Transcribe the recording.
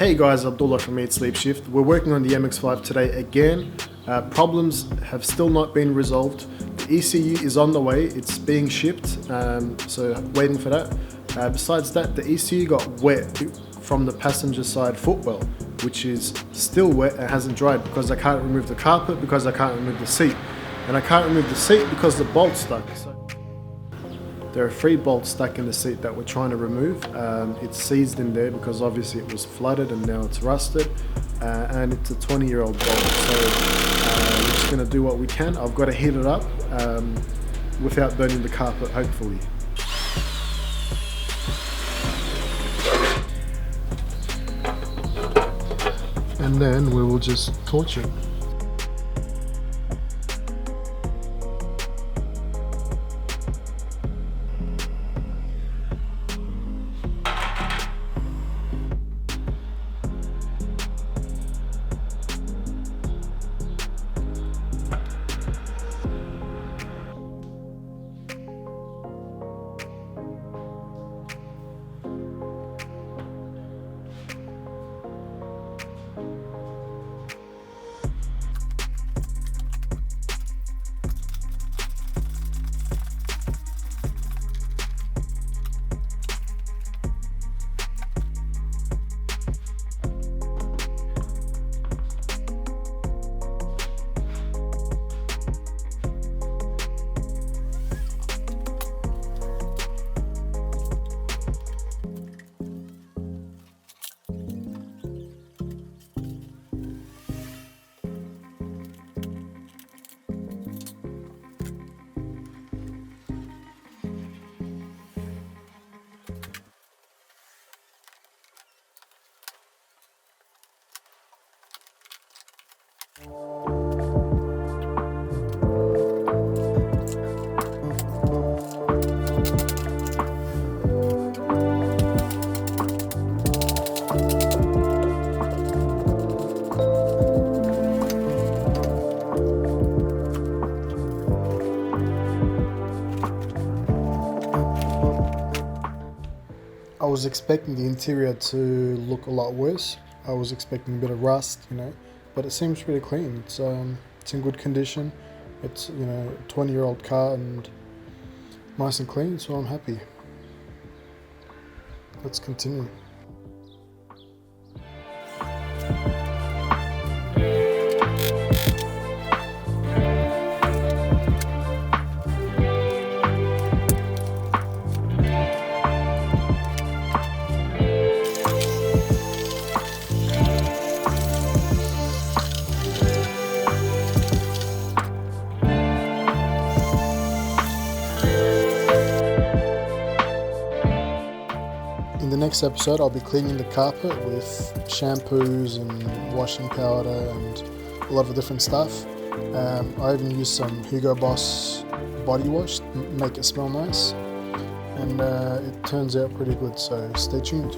Hey guys, Abdullah from Eat Sleep Shift. We're working on the MX5 today again. Problems have still not been resolved. The ECU is on the way, it's being shipped, so waiting for that. Besides that, the ECU got wet from the passenger side footwell, which is still wet and hasn't dried because I can't remove the carpet, because I can't remove the seat. And I can't remove the seat because the bolt's stuck. There are 3 bolts stuck in the seat that we're trying to remove. It's seized in there because obviously it was flooded and now it's rusted. And it's a 20-year-old bolt. So we're just gonna do what we can. I've got to heat it up without burning the carpet, hopefully. And then we will just torch it. I was expecting the interior to look a lot worse. I was expecting a bit of rust, but it seems pretty clean. It's in good condition. It's a 20-year-old car and nice and clean, so I'm happy. Let's continue. In the next episode, I'll be cleaning the carpet with shampoos and washing powder and a lot of different stuff. I even used some Hugo Boss body wash to make it smell nice, and it turns out pretty good, so stay tuned.